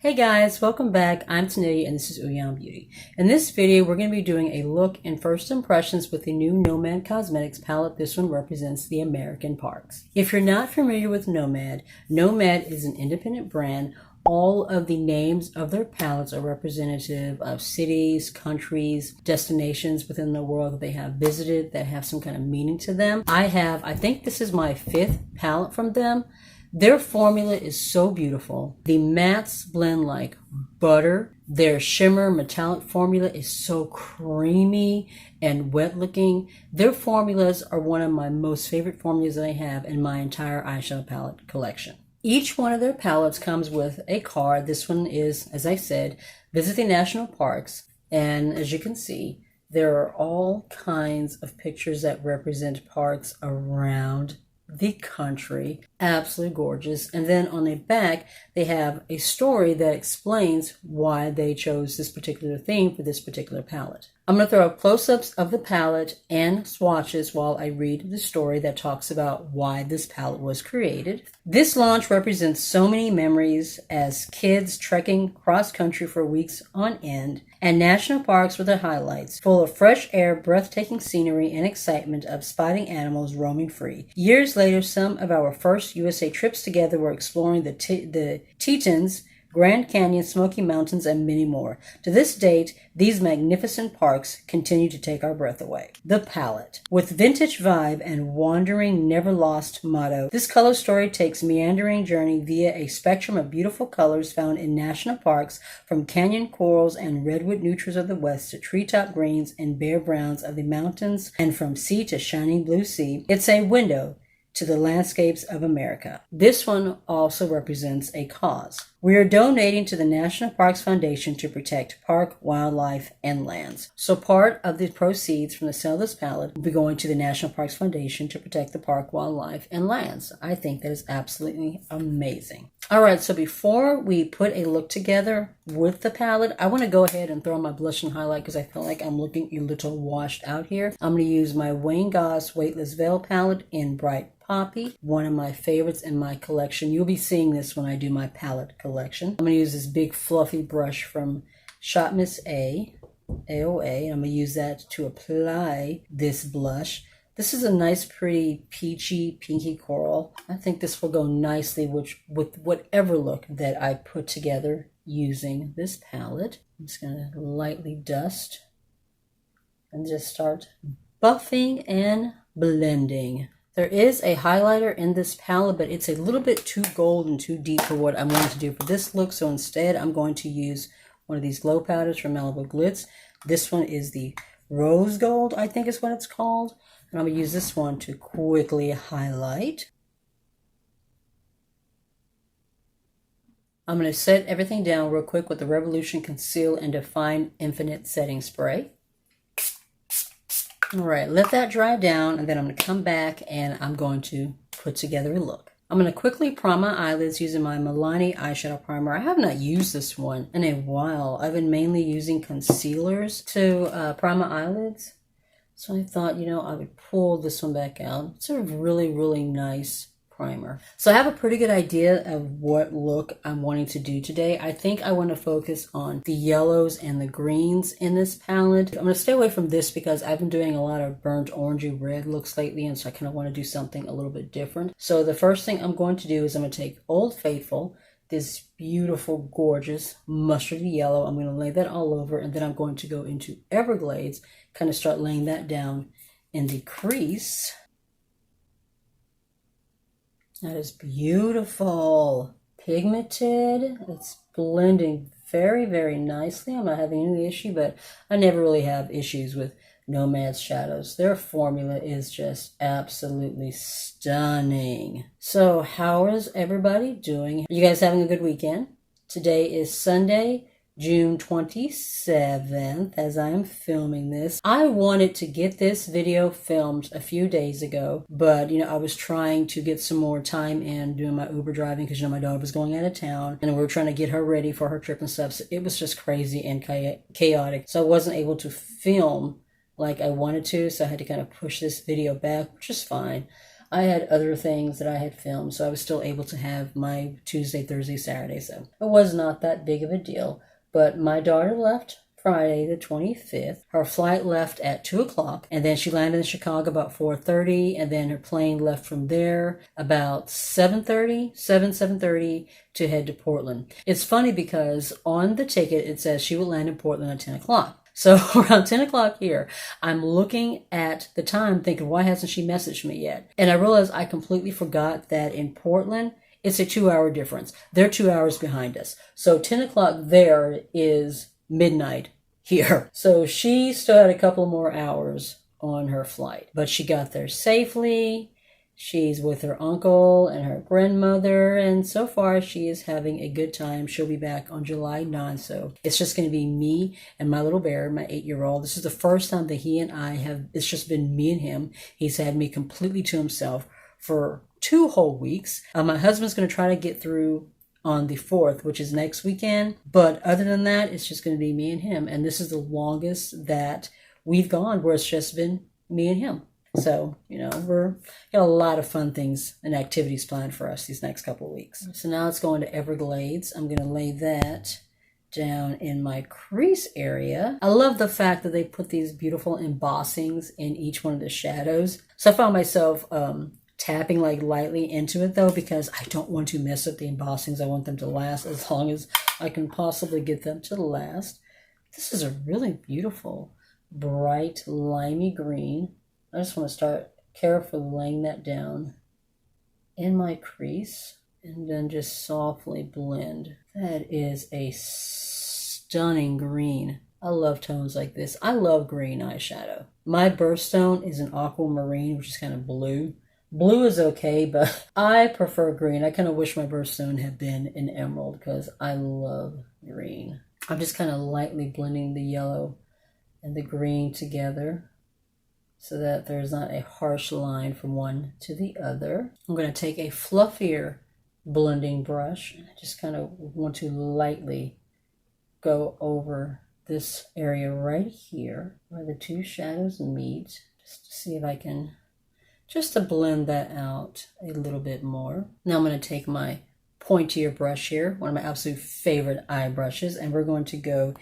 Hey guys, welcome back. I'm Tanealyakimbeauty and this is Beauty. In this video, we're going to be doing a look and first impressions with the new Nomad Cosmetics palette. This one represents the American parks. If you're not familiar with Nomad, Nomad is an independent brand. All of the names of their palettes are representative of cities, countries, destinations within the world that they have visited that have some kind of meaning to them. I think this is my 5th palette from them. Their formula is so beautiful. The mattes blend like butter. Their shimmer metallic formula is so creamy and wet looking. Their formulas are one of my most favorite formulas that I have in my entire eyeshadow palette collection. Each one of their palettes comes with a card. This one is, as I said, visit the national parks. And as you can see, there are all kinds of pictures that represent parks around the country. Absolutely gorgeous. And then on the back they have a story that explains why they chose this particular theme for this particular palette. I'm going to throw up close-ups of the palette and swatches while I read the story that talks about why this palette was created. This launch represents so many memories as kids trekking cross-country for weeks on end, and national parks were the highlights, full of fresh air, breathtaking scenery, and excitement of spotting animals roaming free. Years later, some of our first USA trips together were exploring the Tetons, Grand Canyon, Smoky Mountains, and many more. To this date, these magnificent parks continue to take our breath away. The palette. With vintage vibe and wandering never lost motto, this color story takes meandering journey via a spectrum of beautiful colors found in national parks, from canyon corals and redwood neutrals of the west to treetop greens and bare browns of the mountains, and from sea to shining blue sea. It's a window to the landscapes of America. This one also represents a cause. We are donating to the National Parks Foundation to protect park, wildlife, and lands. So part of the proceeds from the sale of this palette will be going to the National Parks Foundation to protect the park, wildlife, and lands. I think that is absolutely amazing. All right, so before we put a look together with the palette, I want to go ahead and throw on my blush and highlight because I feel like I'm looking a little washed out here. I'm going to use my Wayne Goss Weightless Veil palette in Bright Poppy, one of my favorites in my collection. You'll be seeing this when I do my palette collection. I'm going to use this big fluffy brush from Shot Miss AOA, and I'm going to use that to apply this blush. This is a nice, pretty, peachy, pinky coral. I think this will go nicely with whatever look that I put together using this palette. I'm just going to lightly dust and just start buffing and blending. There is a highlighter in this palette, but it's a little bit too gold and too deep for what I'm going to do for this look. So instead, I'm going to use one of these glow powders from Malibu Glitz. This one is the Rose Gold, I think is what it's called. And I'm going to use this one to quickly highlight. I'm going to set everything down real quick with the Revolution Conceal and Define Infinite Setting Spray. All right, let that dry down, and then I'm going to come back and I'm going to put together a look. I'm going to quickly prime my eyelids using my Milani eyeshadow primer. I have not used this one in a while. I've been mainly using concealers to prime my eyelids. So I thought, I would pull this one back out. It's a really, really nice primer. So I have a pretty good idea of what look I'm wanting to do today. I think I want to focus on the yellows and the greens in this palette. I'm going to stay away from this because I've been doing a lot of burnt orangey red looks lately, and so I kind of want to do something a little bit different. So the first thing I'm going to do is I'm going to take Old Faithful, this beautiful, gorgeous mustardy yellow. I'm going to lay that all over, and then I'm going to go into Everglades, kind of start laying that down in the crease. That is beautiful. Pigmented. It's blending very, very nicely. I'm not having any issue, but I never really have issues with Nomad's shadows. Their formula is just absolutely stunning. So how is everybody doing? Are you guys having a good weekend? Today is Sunday, June 27th, as I am filming this. I wanted to get this video filmed a few days ago, but, I was trying to get some more time in doing my Uber driving because, my daughter was going out of town, and we were trying to get her ready for her trip and stuff, so it was just crazy and chaotic. So I wasn't able to film like I wanted to, so I had to kind of push this video back, which is fine. I had other things that I had filmed, so I was still able to have my Tuesday, Thursday, Saturday. So it was not that big of a deal. But my daughter left Friday the 25th. Her flight left at 2 o'clock, and then she landed in Chicago about 4:30, and then her plane left from there about 7:30 to head to Portland. It's funny because on the ticket it says she will land in Portland at 10 o'clock. So around 10 o'clock here, I'm looking at the time thinking, why hasn't she messaged me yet? And I realized I completely forgot that in Portland, it's a 2-hour difference. They're 2 hours behind us. So 10 o'clock there is midnight here. So she still had a couple more hours on her flight, but she got there safely. She's with her uncle and her grandmother, and so far she is having a good time. She'll be back on July 9th, so it's just going to be me and my little bear, my 8-year-old. This is the first time that he and I have, it's just been me and him. He's had me completely to himself for 2 whole weeks. My husband's going to try to get through on the 4th, which is next weekend. But other than that, it's just going to be me and him. And this is the longest that we've gone where it's just been me and him. So, we're got a lot of fun things and activities planned for us these next couple of weeks. So now it's going to Everglades. I'm going to lay that down in my crease area. I love the fact that they put these beautiful embossings in each one of the shadows. So I found myself tapping like lightly into it though, because I don't want to mess up the embossings. I want them to last as long as I can possibly get them to last. This is a really beautiful, bright, limey green. I just want to start carefully laying that down in my crease and then just softly blend. That is a stunning green. I love tones like this. I love green eyeshadow. My birthstone is an aquamarine, which is kind of blue. Blue is okay, but I prefer green. I kind of wish my birthstone had been an emerald because I love green. I'm just kind of lightly blending the yellow and the green together so that there's not a harsh line from one to the other. I'm going to take a fluffier blending brush. I just kind of want to lightly go over this area right here where the two shadows meet, just to see if I can just to blend that out a little bit more. Now I'm going to take my pointier brush here, one of my absolute favorite eye brushes, and we're going to go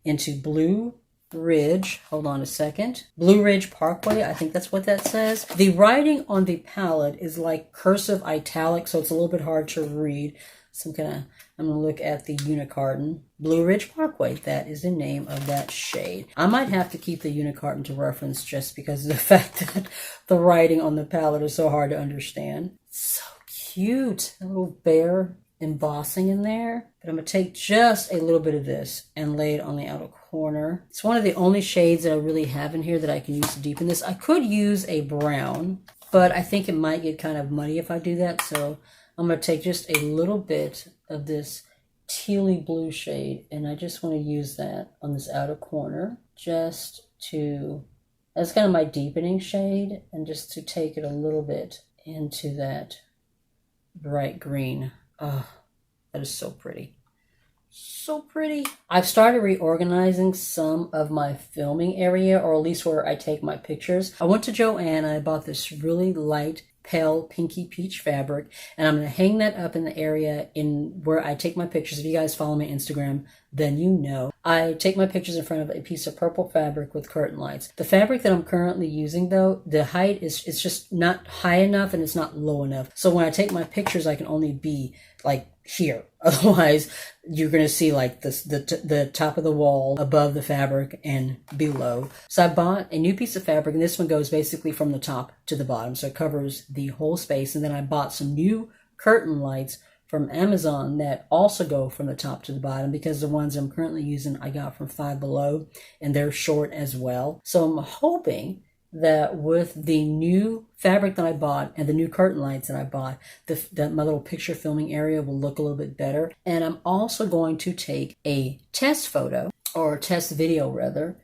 into Blue Ridge. Hold on a second. Blue Ridge Parkway, I think that's what that says. The writing on the palette is like cursive italic, so it's a little bit hard to read. So I'm going to look at the unicarton. Blue Ridge Parkway, that is the name of that shade. I might have to keep the unicarton to reference just because of the fact that the writing on the palette is so hard to understand. So cute. A little bear embossing in there. But I'm going to take just a little bit of this and lay it on the outer corner. It's one of the only shades that I really have in here that I can use to deepen this. I could use a brown, but I think it might get kind of muddy if I do that. So I'm going to take just a little bit of this tealy blue shade, and I just want to use that on this outer corner just to, that's kind of my deepening shade, and just to take it a little bit into that bright green. Oh, that is so pretty. So pretty. I've started reorganizing some of my filming area, or at least where I take my pictures. I went to Joann and I bought this really light pale pinky peach fabric, and I'm going to hang that up in the area in where I take my pictures. If you guys follow my Instagram, then you know. I take my pictures in front of a piece of purple fabric with curtain lights. The fabric that I'm currently using though, the height is just not high enough and it's not low enough. So when I take my pictures, I can only be like here. Otherwise, you're going to see like this, the top of the wall above the fabric and below. So I bought a new piece of fabric, and this one goes basically from the top to the bottom. So it covers the whole space. And then I bought some new curtain lights from Amazon that also go from the top to the bottom, because the ones I'm currently using I got from Five Below, and they're short as well. So I'm hoping that with the new fabric that I bought and the new curtain lights that I bought, that my little picture filming area will look a little bit better. And I'm also going to take a test photo, or test video rather,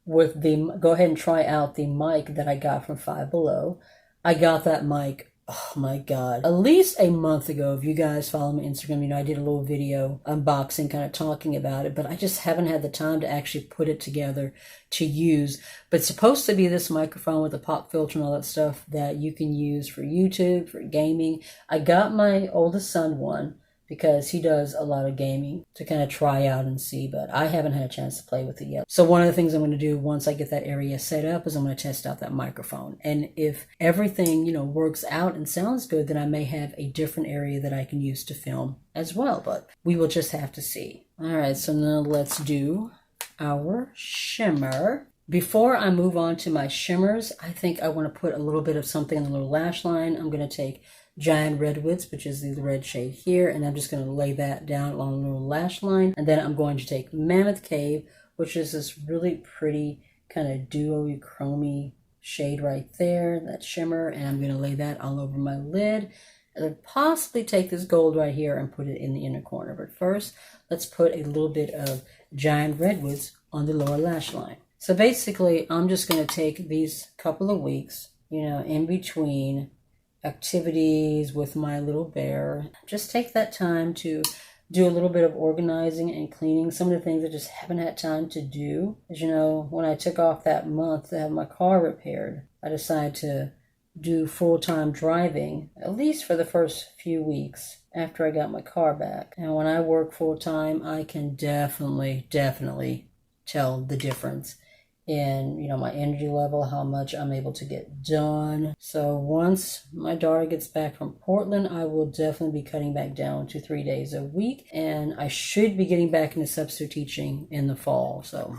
with go ahead and try out the mic that I got from Five Below. I got that mic Oh my God. At least a month ago, if you guys follow me on Instagram, you know, I did a little video unboxing kind of talking about it, but I just haven't had the time to actually put it together to use. But it's supposed to be this microphone with a pop filter and all that stuff that you can use for YouTube, for gaming. I got my oldest son one because he does a lot of gaming to kind of try out and see, but I haven't had a chance to play with it yet. So one of the things I'm going to do once I get that area set up is I'm going to test out that microphone. And if everything, you know, works out and sounds good, then I may have a different area that I can use to film as well, but we will just have to see. All right, so now let's do our shimmer. Before I move on to my shimmers, I think I want to put a little bit of something in the lower lash line. I'm going to take Giant Redwoods, which is the red shade here, and I'm just going to lay that down along the little lash line. And then I'm going to take Mammoth Cave, which is this really pretty kind of duo-chromy shade right there, that shimmer, and I'm going to lay that all over my lid. And then possibly take this gold right here and put it in the inner corner. But first, let's put a little bit of Giant Redwoods on the lower lash line. So basically, I'm just going to take these couple of weeks, you know, in between activities with my little bear. Just take that time to do a little bit of organizing and cleaning some of the things I just haven't had time to do. As you know, when I took off that month to have my car repaired, I decided to do full-time driving, at least for the first few weeks after I got my car back. And when I work full-time, I can definitely tell the difference in, you know, my energy level, how much I'm able to get done. So once my daughter gets back from Portland, I will definitely be cutting back down to 3 days a week. And I should be getting back into substitute teaching in the fall. So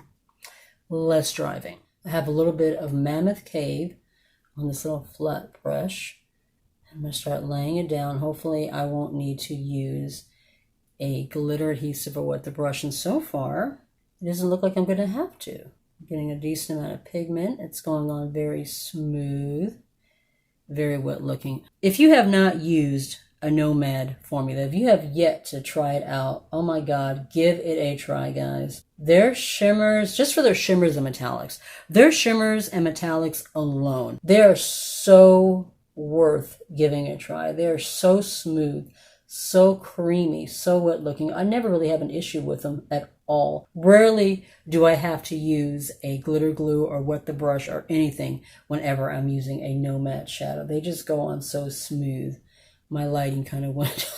less driving. I have a little bit of Mammoth Cave on this little flat brush. I'm going to start laying it down. Hopefully I won't need to use a glitter adhesive or what the brush, and so far it doesn't look like I'm going to have to. I'm getting a decent amount of pigment. It's going on very smooth, very wet looking. If you have not used a Nomad formula, if you have yet to try it out, oh my God, give it a try, guys. Their shimmers, just for their shimmers and metallics, their shimmers and metallics alone, they are so worth giving a try. They are so smooth, so creamy, so wet looking. I never really have an issue with them at all. Rarely do I have to use a glitter glue or wet the brush or anything whenever I'm using a Nomad shadow. They just go on so smooth. My lighting kind of went.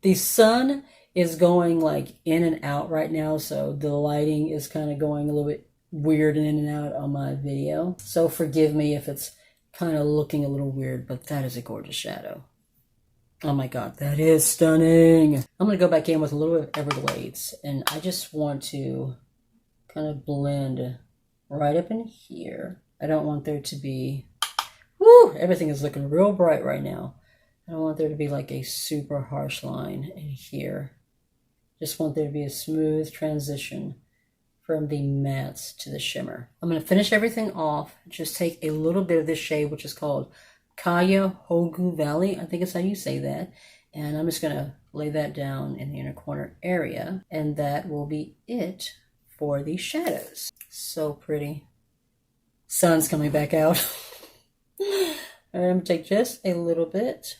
The sun is going like in and out right now, so the lighting is kind of going a little bit weird in and out on my video. So forgive me if it's kind of looking a little weird, but that is a gorgeous shadow. Oh my God, that is stunning. I'm going to go back in with a little bit of Everglades, and I just want to kind of blend right up in here. I don't want there to be, woo, everything is looking real bright right now. I don't want there to be like a super harsh line in here. Just want there to be a smooth transition from the mattes to the shimmer. I'm going to finish everything off. Just take a little bit of this shade, which is called Cuyahoga Valley, I think is how you say that. And I'm just going to lay that down in the inner corner area. And that will be it for the shadows. So pretty. Sun's coming back out. I'm going to take just a little bit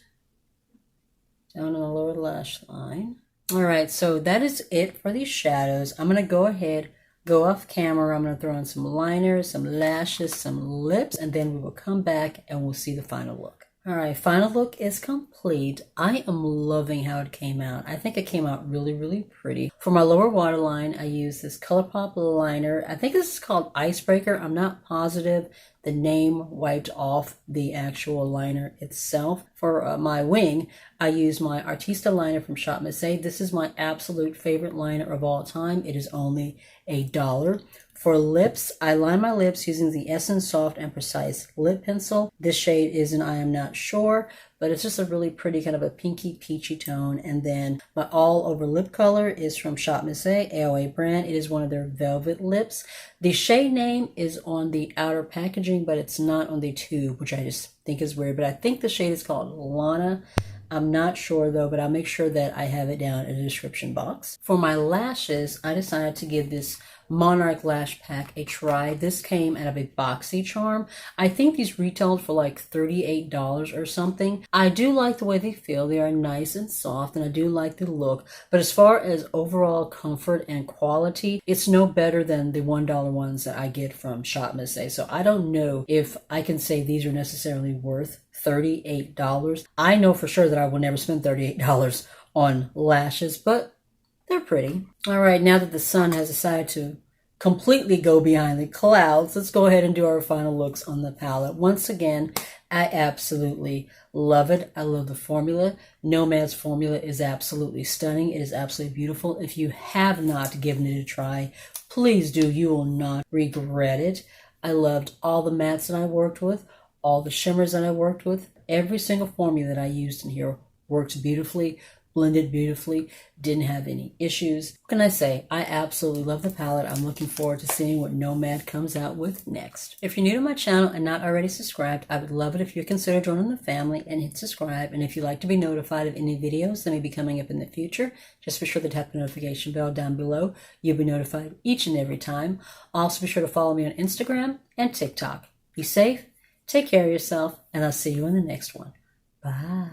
down on the lower lash line. All right, so that is it for these shadows. I'm going to go ahead, go off camera. I'm going to throw in some liners, some lashes, some lips, and then we will come back and we'll see the final look. All right, final look is complete. I am loving how it came out. I think it came out really, really pretty. For my lower waterline, I used this ColourPop liner. I think this is called Icebreaker. I'm not positive. The name wiped off the actual liner itself. For my wing, I used my Artista liner from Shop Miss A. This is my absolute favorite liner of all time. It is only $1. For lips, I line my lips using the Essence Soft and Precise Lip Pencil. This shade is an I Am Not Sure, but it's just a really pretty kind of a pinky peachy tone. And then my all over lip color is from Shop Miss A, AOA brand. It is one of their velvet lips. The shade name is on the outer packaging, but it's not on the tube, which I just think is weird. But I think the shade is called Lana. I'm not sure though, but I'll make sure that I have it down in the description box. For my lashes, I decided to give this Monarch Lash Pack a try. This came out of a BoxyCharm. I think these retailed for like $38 or something. I do like the way they feel. They are nice and soft, and I do like the look. But as far as overall comfort and quality, it's no better than the $1 ones that I get from Shop Miss A. So I don't know if I can say these are necessarily worth $38. I know for sure that I will never spend $38 on lashes, but they're pretty. All right, now that the sun has decided to completely go behind the clouds, let's go ahead and do our final looks on the palette. Once again, I absolutely love it. I love the formula. Nomad's formula is absolutely stunning. It is absolutely beautiful. If you have not given it a try, please do. You will not regret it. I loved all the mattes that I worked with, all the shimmers that I worked with. Every single formula that I used in here works beautifully, blended beautifully, didn't have any issues. What can I say? I absolutely love the palette. I'm looking forward to seeing what Nomad comes out with next. If you're new to my channel and not already subscribed, I would love it if you consider joining the family and hit subscribe. And if you'd like to be notified of any videos that may be coming up in the future, just be sure to tap the notification bell down below. You'll be notified each and every time. Also be sure to follow me on Instagram and TikTok. Be safe, take care of yourself, and I'll see you in the next one. Bye.